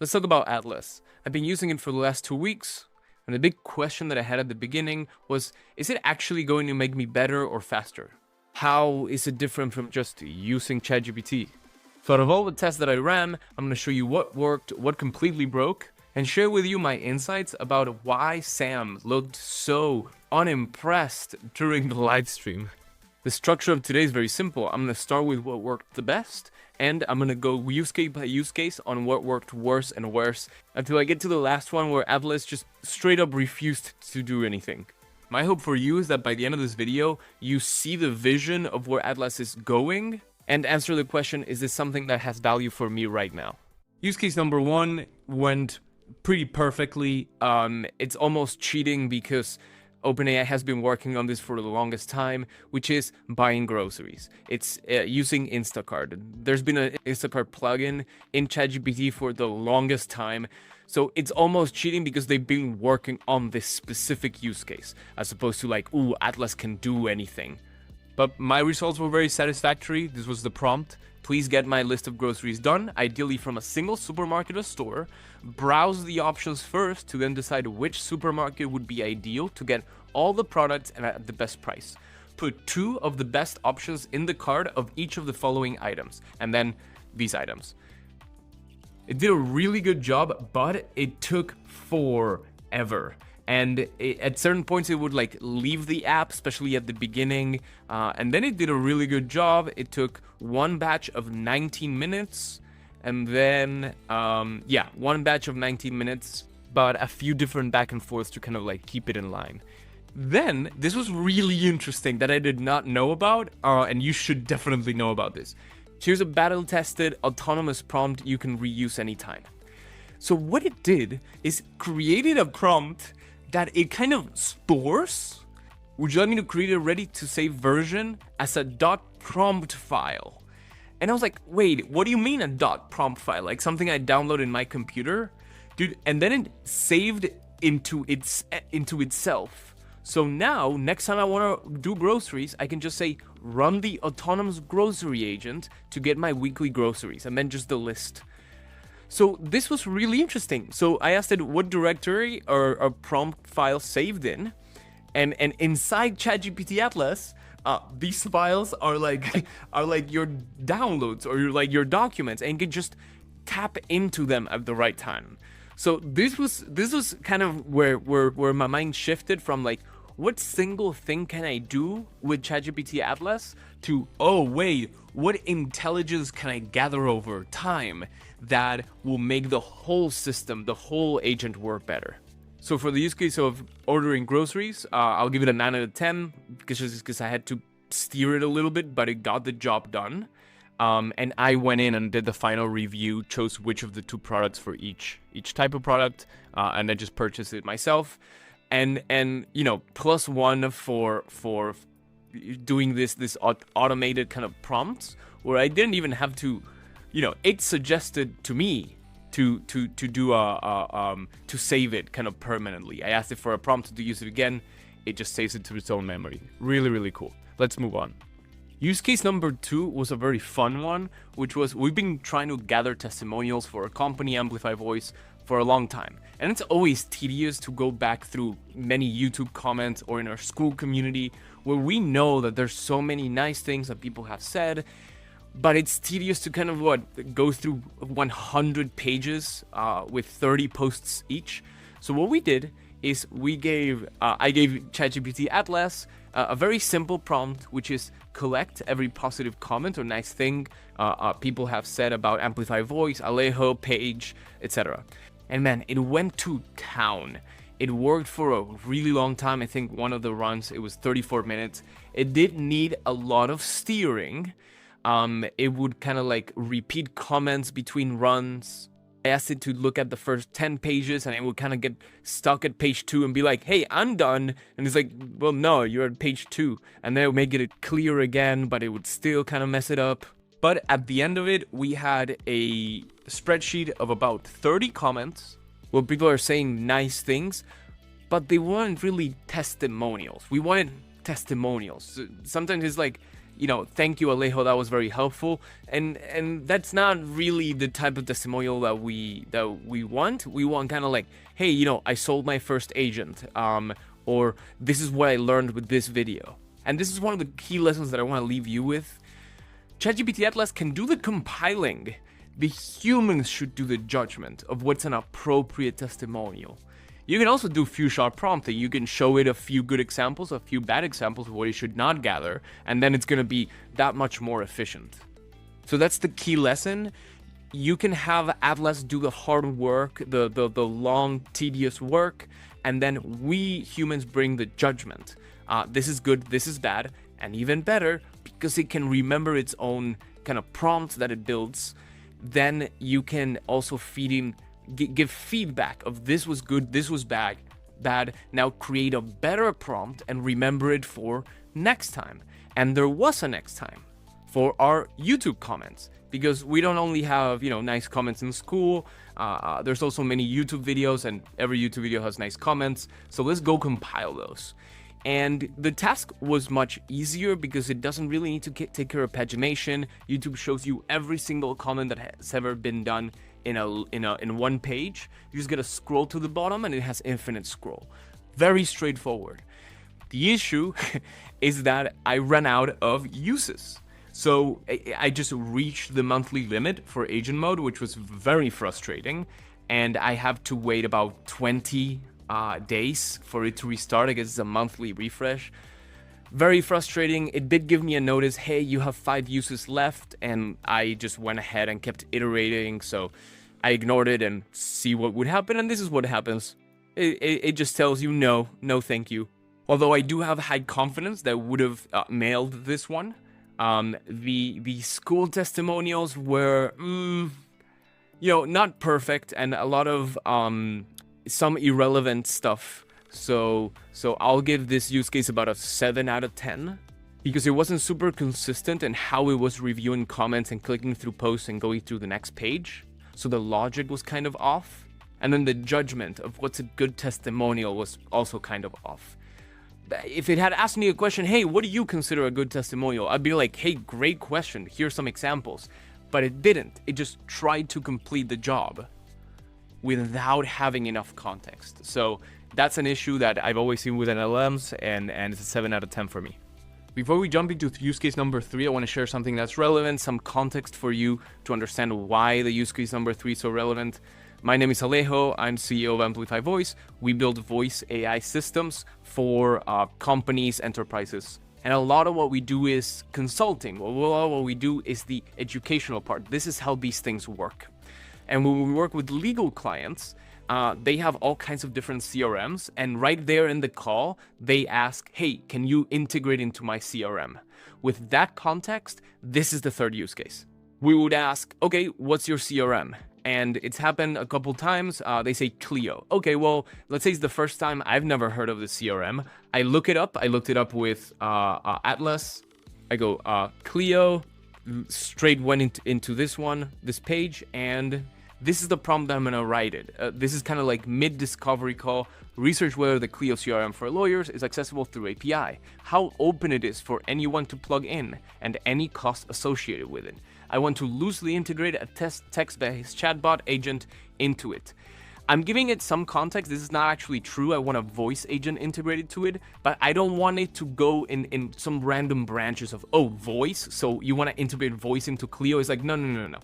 Let's talk about Atlas. I've been using it for the last 2 weeks, and the big question that I had at the beginning was, is it actually going to make me better or faster? How is it different from just using ChatGPT? So out of all the tests that I ran, I'm going to show you what worked, what completely broke, and share with you my insights about why Sam looked so unimpressed during the live stream. The structure of today is very simple. I'm going to start with what worked the best, and I'm going to go use case by use case on what worked worse and worse until I get to the last one where Atlas just straight up refused to do anything. My hope for you is that by the end of this video, you see the vision of where Atlas is going and answer the question, is this something that has value for me right now? Use case number 1 went pretty perfectly. It's almost cheating because OpenAI has been working on this for the longest time, which is buying groceries. It's using Instacart. There's been an Instacart plugin in ChatGPT for the longest time. So it's almost cheating because they've been working on this specific use case, as opposed to like, ooh, Atlas can do anything. But my results were very satisfactory. This was the prompt. Please get my list of groceries done, ideally from a single supermarket or store. Browse the options first to then decide which supermarket would be ideal to get all the products and at the best price. Put 2 of the best options in the cart of each of the following items, and then these items. It did a really good job, but it took forever. And at certain points, it would like leave the app, especially at the beginning. And then it did a really good job. It took one batch of 19 minutes. And then, one batch of 19 minutes, but a few different back and forths to kind of like keep it in line. Then, this was really interesting that I did not know about, and you should definitely know about this. Here's a battle-tested, autonomous prompt you can reuse anytime. So what it did is created a prompt that it kind of stores. Would you like me to create a ready-to-save version as a .prompt file? And I was like, wait, what do you mean a .prompt file? Like something I download in my computer? Dude, and then it saved into itself. So now, next time I want to do groceries, I can just say, run the autonomous grocery agent to get my weekly groceries, and then just the list. So this was really interesting. So I asked it what directory or prompt file saved in, and inside ChatGPT Atlas, these files are like your downloads or your documents, and you can just tap into them at the right time. So this was kind of where my mind shifted from like, what single thing can I do with ChatGPT Atlas to, oh wait, what intelligence can I gather over time that will make the whole system, the whole agent work better? So for the use case of ordering groceries, I'll give it a 9 out of 10 because I had to steer it a little bit, but it got the job done. And I went in and did the final review, chose which of the 2 products for each type of product, and then just purchased it myself. And you know, +1 for doing this automated kind of prompts where I didn't even have to, you know, it suggested to me to do to save it kind of permanently. I asked it for a prompt to use it again. It just saves it to its own memory. Really, really cool. Let's move on. Use case number 2 was a very fun one, which was we've been trying to gather testimonials for a company, Amplify Voice, for a long time. And it's always tedious to go back through many YouTube comments or in our school community where we know that there's so many nice things that people have said, but it's tedious to kind of go through 100 pages with 30 posts each. So what we did is I gave ChatGPT Atlas a very simple prompt, which is collect every positive comment or nice thing people have said about Amplify Voice, Alejo, Page, etc. And man, it went to town. It worked for a really long time. I think one of the runs, it was 34 minutes. It did need a lot of steering. It would kind of like repeat comments between runs. I asked it to look at the first 10 pages and it would kind of get stuck at page 2 and be like, hey, I'm done. And it's like, well, no, you're at page 2. And then it would make it clear again, but it would still kind of mess it up. But at the end of it, we had a spreadsheet of about 30 comments where people are saying nice things, but they weren't really testimonials. We wanted testimonials. Sometimes it's like, thank you, Alejo, that was very helpful. And that's not really the type of testimonial that we want. We want kind of like, hey, I sold my first agent, or this is what I learned with this video. And this is one of the key lessons that I want to leave you with. ChatGPT Atlas can do the compiling. The humans should do the judgment of what's an appropriate testimonial. You can also do few-shot prompting. You can show it a few good examples, a few bad examples of what it should not gather, and then it's going to be that much more efficient. So that's the key lesson. You can have Atlas do the hard work, the long, tedious work, and then we humans bring the judgment. This is good, this is bad, and even better, because it can remember its own kind of prompts that it builds. Then you can also give feedback of this was good, this was bad. Now create a better prompt and remember it for next time. And there was a next time for our YouTube comments, because we don't only have nice comments in school. There's also many YouTube videos, and every YouTube video has nice comments. So let's go compile those. And the task was much easier because it doesn't really need to take care of pagination. YouTube shows you every single comment that has ever been done in one page. You just gotta scroll to the bottom, and it has infinite scroll. Very straightforward. The issue is that I ran out of uses. So I just reached the monthly limit for agent mode, which was very frustrating. And I have to wait about 20 days for it to restart. I guess it's a monthly refresh. Very frustrating. It did give me a notice, hey, you have 5 uses left, and I just went ahead and kept iterating. So I ignored it and see what would happen, and this is what happens. It just tells you no thank you. Although I do have high confidence that would have mailed this one. The school testimonials were not perfect, and a lot of some irrelevant stuff. So I'll give this use case about a 7 out of 10, because it wasn't super consistent in how it was reviewing comments and clicking through posts and going through the next page. So the logic was kind of off. And then the judgment of what's a good testimonial was also kind of off. If it had asked me a question, hey, what do you consider a good testimonial? I'd be like, hey, great question. Here's some examples. But it didn't. It just tried to complete the job without having enough context. So that's an issue that I've always seen with LLMs, and it's a 7 out of 10 for me. Before we jump into use case number 3, I want to share something that's relevant, some context for you to understand why the use case number 3 is so relevant. My name is Alejo. I'm CEO of Amplify Voice. We build voice AI systems for companies, enterprises. And a lot of what we do is consulting. A lot of what we do is the educational part. This is how these things work. And when we work with legal clients, they have all kinds of different CRMs, and right there in the call, they ask, hey, can you integrate into my CRM? With that context, this is the third use case. We would ask, okay, what's your CRM? And it's happened a couple times. They say Clio. Okay, well, let's say it's the first time I've never heard of the CRM. I look it up. I looked it up with Atlas. I go Clio, straight went into this page, and this is the prompt that I'm gonna write it. This is kind of like mid-discovery call. Research whether the Clio CRM for lawyers is accessible through API, how open it is for anyone to plug in, and any cost associated with it. I want to loosely integrate a text-based chatbot agent into it. I'm giving it some context. This is not actually true. I want a voice agent integrated to it, but I don't want it to go in some random branches of, voice. So you want to integrate voice into Clio? It's like, no.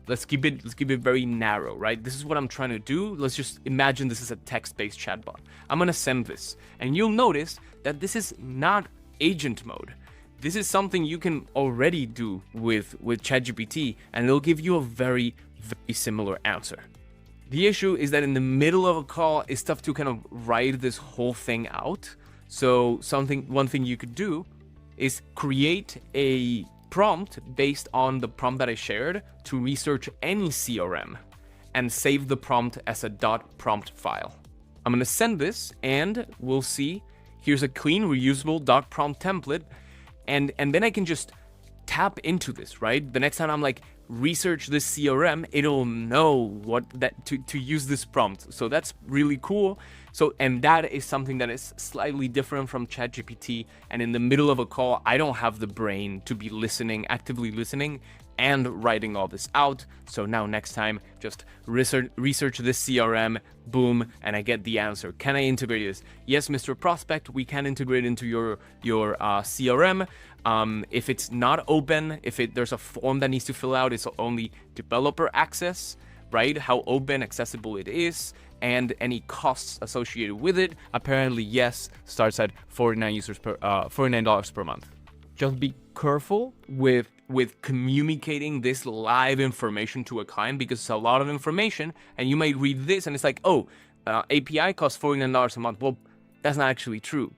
Let's keep it very narrow, right? This is what I'm trying to do. Let's just imagine this is a text-based chatbot. I'm gonna send this, and you'll notice that this is not agent mode. This is something you can already do with ChatGPT, and it'll give you a very, very similar answer. The issue is that in the middle of a call, it's tough to kind of write this whole thing out. So one thing you could do is create a prompt based on the prompt that I shared to research any CRM and save the prompt as a .prompt file. I'm gonna send this, and we'll see. Here's a clean, reusable .prompt template, and then I can just tap into this, right? The next time I'm like, research this CRM, it'll know what that to use this prompt. So that's really cool. So, and that is something that is slightly different from ChatGPT. And in the middle of a call, I don't have the brain to be listening, actively listening and writing all this out. So now next time, just research this CRM, boom, and I get the answer. Can I integrate this? Yes, Mr. Prospect, we can integrate into your CRM. If it's not open, if there's a form that needs to fill out, it's only developer access, right? How open, accessible it is, and any costs associated with it. Apparently, yes, starts at $49 per month. Just be careful with communicating this live information to a client, because it's a lot of information, and you might read this and it's like, oh, API costs $49 a month. Well, that's not actually true.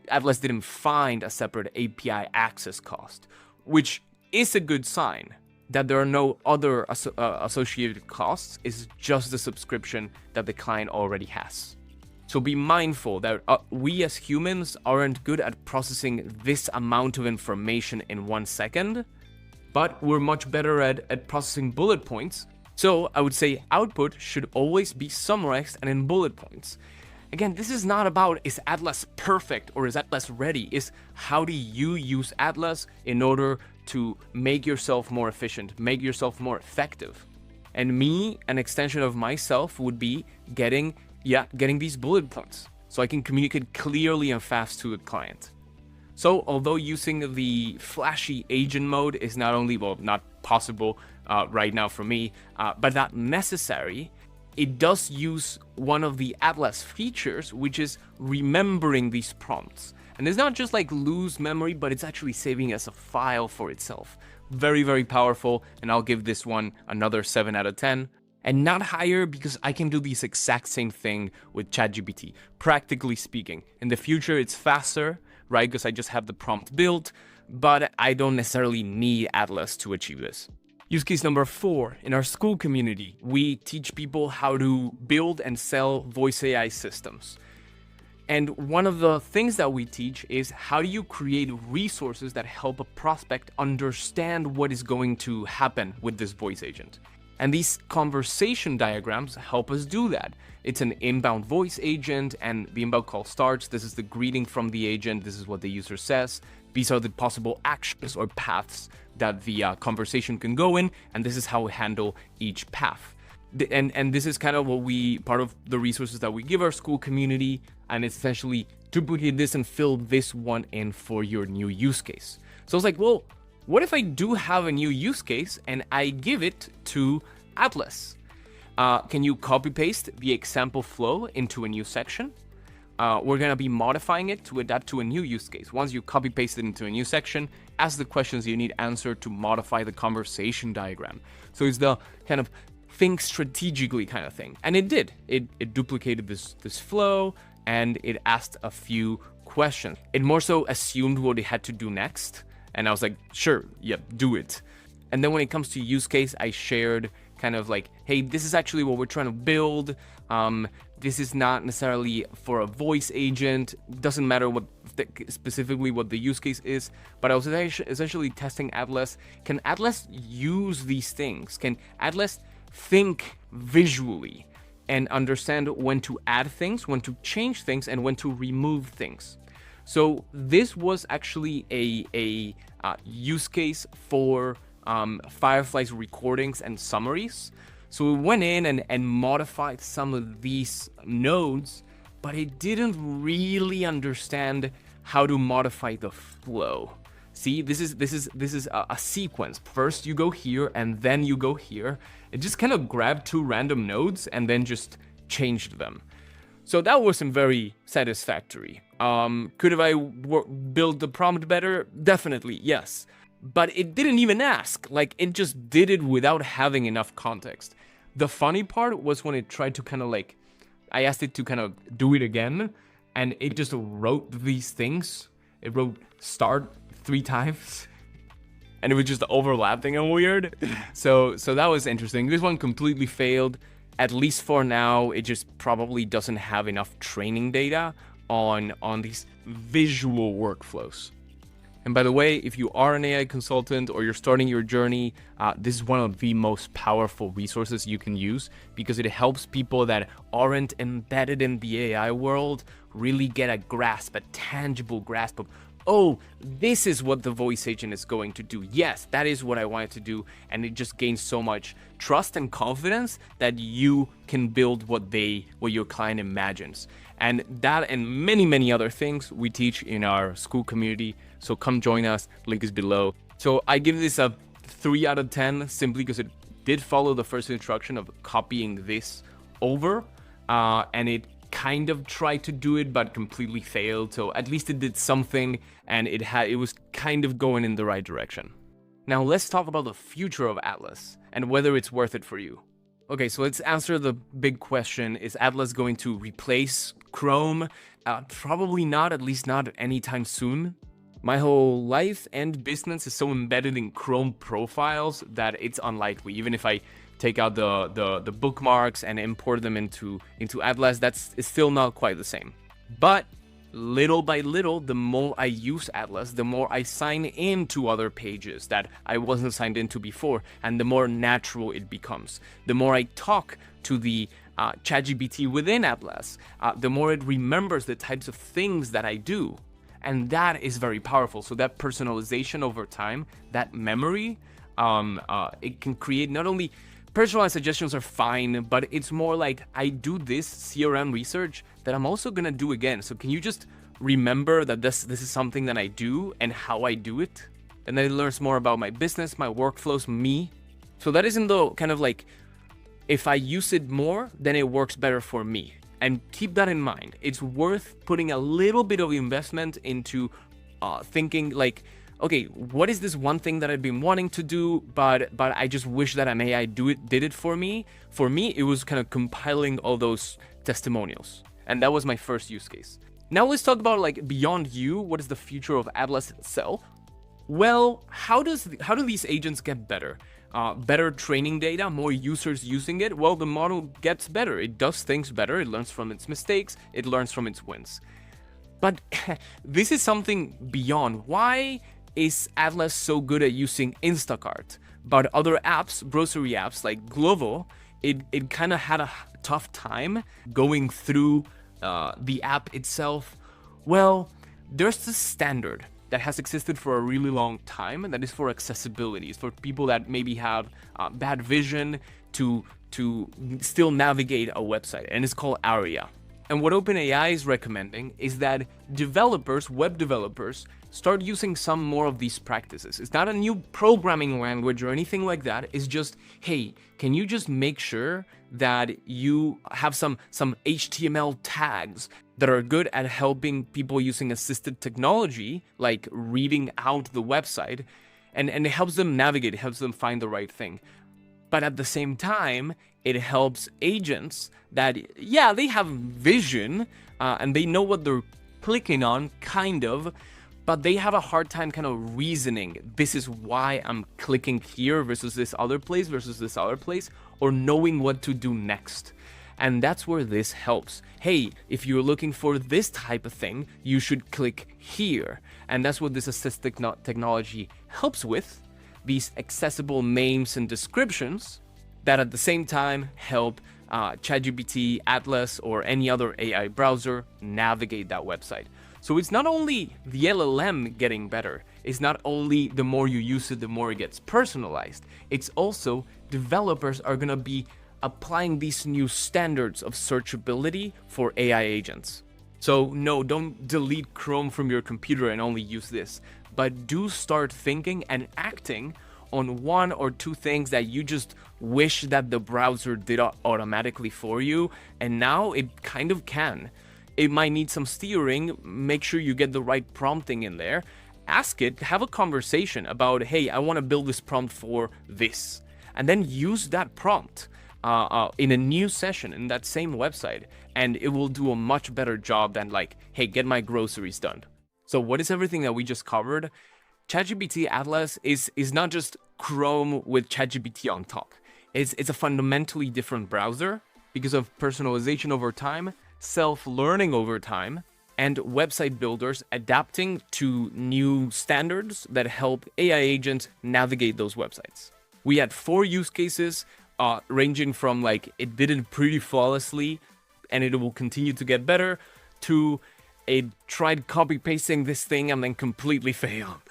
Atlas didn't find a separate API access cost, which is a good sign that there are no other associated costs. It's just the subscription that the client already has. So be mindful that we as humans aren't good at processing this amount of information in 1 second, but we're much better at processing bullet points. So I would say output should always be summarized and in bullet points. Again, this is not about is Atlas perfect or is Atlas ready. It's how do you use Atlas in order to make yourself more efficient, make yourself more effective. And me, an extension of myself would be getting these bullet points so I can communicate clearly and fast to the client. So although using the flashy agent mode is not only, well, not possible right now for me, but not necessary, it does use one of the Atlas features, which is remembering these prompts. And it's not just like lose memory, but it's actually saving as a file for itself. Very, very powerful, and I'll give this one another 7 out of 10. And not higher because I can do this exact same thing with ChatGPT, practically speaking. In the future, it's faster, right? Because I just have the prompt built, but I don't necessarily need Atlas to achieve this. Use case number 4, in our school community, we teach people how to build and sell voice AI systems. And one of the things that we teach is how do you create resources that help a prospect understand what is going to happen with this voice agent. And these conversation diagrams help us do that. It's an inbound voice agent, and the inbound call starts. This is the greeting from the agent. This is what the user says. These are the possible actions or paths that the conversation can go in, and this is how we handle each path. And this is kind of part of the resources that we give our school community, and it's essentially duplicate this and fill this one in for your new use case. So I was like, well, what if I do have a new use case and I give it to Atlas? Can you copy paste the example flow into a new section? We're going to be modifying it to adapt to a new use case. Once you copy paste it into a new section, ask the questions you need answered to modify the conversation diagram. So it's the kind of think strategically kind of thing. And it did. It duplicated this flow, and it asked a few questions. It more so assumed what it had to do next. And I was like, sure, yep, do it. And then when it comes to use case, I shared kind of like, hey, this is actually what we're trying to build. This is not necessarily for a voice agent. Doesn't matter specifically what the use case is. But I was essentially testing Atlas. Can Atlas use these things? Can Atlas think visually and understand when to add things, when to change things, and when to remove things? So this was actually a use case for Firefly's recordings and summaries. So we went in and modified some of these nodes, but it didn't really understand how to modify the flow. See, this is a sequence. First you go here and then you go here. It just kind of grabbed 2 random nodes and then just changed them. So that wasn't very satisfactory. Could have I built the prompt better? Definitely, yes. But it didn't even ask. Like, it just did it without having enough context. The funny part was when it tried to kind of like, I asked it to kind of do it again, and it just wrote these things. It wrote start 3 times, and it was just overlapping and weird. So that was interesting. This one completely failed. At least for now, it just probably doesn't have enough training data on these visual workflows. And by the way, if you are an AI consultant or you're starting your journey, this is one of the most powerful resources you can use because it helps people that aren't embedded in the AI world really get a grasp, a tangible grasp of, oh, this is what the voice agent is going to do. Yes, that is what I wanted to do. And it just gains so much trust and confidence that you can build what your client imagines. And that and many, many other things we teach in our school community. So come join us, link is below. So I give this a 3 out of 10 simply because it did follow the first instruction of copying this over, and it kind of tried to do it but completely failed. So at least it did something, and it was kind of going in the right direction. Now let's talk about the future of Atlas and whether it's worth it for you. Okay, so let's answer the big question. Is Atlas going to replace Chrome? Probably not, at least not anytime soon. My whole life and business is so embedded in Chrome profiles that it's unlikely. Even if I take out the bookmarks and import them into Atlas, it's still not quite the same. But little by little, the more I use Atlas, the more I sign into other pages that I wasn't signed into before, and the more natural it becomes. The more I talk to the ChatGPT within Atlas, the more it remembers the types of things that I do. And that is very powerful. So that personalization over time, that memory, it can create not only personalized suggestions are fine, but it's more like I do this CRM research that I'm also gonna do again. So can you just remember that this is something that I do and how I do it? And then it learns more about my business, my workflows, me. So that isn't the kind of like, if I use it more, then it works better for me. And keep that in mind. It's worth putting a little bit of investment into thinking like, okay, what is this one thing that I've been wanting to do, but I just wish that an AI did it for me. For me, it was kind of compiling all those testimonials. And that was my first use case. Now let's talk about like beyond you, what is the future of Atlas itself? Well, how do these agents get better? Better training data, more users using it? Well, the model gets better. It does things better. It learns from its mistakes. It learns from its wins. But this is something beyond. Why is Atlas so good at using Instacart? But other apps, grocery apps like Glovo, it kind of had a tough time going through the app itself. Well, there's this standard that has existed for a really long time, and that is for accessibility. It's for people that maybe have bad vision to still navigate a website, and it's called ARIA. And what OpenAI is recommending is that developers, web developers, start using some more of these practices. It's not a new programming language or anything like that. It's just, hey, can you just make sure that you have some HTML tags that are good at helping people using assisted technology, like reading out the website, and it helps them navigate, it helps them find the right thing. But at the same time, it helps agents that, yeah, they have vision and they know what they're clicking on, kind of, but they have a hard time kind of reasoning. This is why I'm clicking here versus this other place versus this other place, or knowing what to do next. And that's where this helps. Hey, if you're looking for this type of thing, you should click here. And that's what this assistive technology helps with. These accessible names and descriptions that at the same time help ChatGPT, Atlas, or any other AI browser navigate that website. So it's not only the LLM getting better, it's not only the more you use it, the more it gets personalized, it's also developers are gonna be applying these new standards of searchability for AI agents. So no, don't delete Chrome from your computer and only use this, but do start thinking and acting on one or two things that you just wish that the browser did automatically for you, and now it kind of can. It might need some steering. Make sure you get the right prompting in there. Ask it, have a conversation about, hey, I want to build this prompt for this, and then use that prompt in a new session in that same website, and it will do a much better job than like, hey, get my groceries done. So what is everything that we just covered? ChatGPT Atlas is not just Chrome with ChatGPT on top. It's a fundamentally different browser because of personalization over time, self-learning over time, and website builders adapting to new standards that help AI agents navigate those websites. We had 4 use cases ranging from like it did it pretty flawlessly and it will continue to get better to it tried copy pasting this thing and then completely failed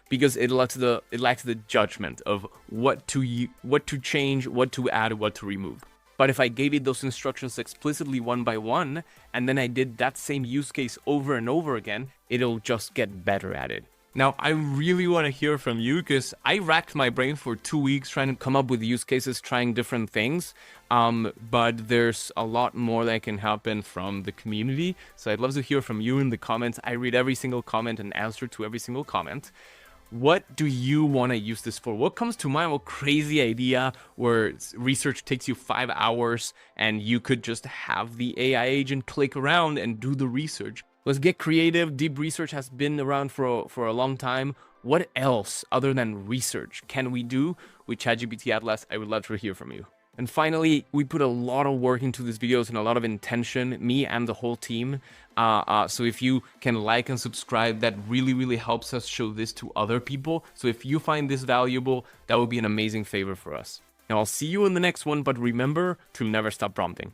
because it lacks the judgment of what to change, what to add, what to remove. But if I gave it those instructions explicitly one by one, and then I did that same use case over and over again, it'll just get better at it. Now, I really want to hear from you because I racked my brain for 2 weeks trying to come up with use cases, trying different things. But there's a lot more that can happen from the community. So I'd love to hear from you in the comments. I read every single comment and answer to every single comment. What do you want to use this for? What comes to mind? What crazy idea where research takes you 5 hours and you could just have the AI agent click around and do the research? Let's get creative. Deep research has been around for a long time. What else other than research can we do with ChatGPT Atlas? I would love to hear from you. And finally, we put a lot of work into these videos and a lot of intention, me and the whole team. So if you can like and subscribe, that really, really helps us show this to other people. So if you find this valuable, that would be an amazing favor for us. Now I'll see you in the next one, but remember to never stop prompting.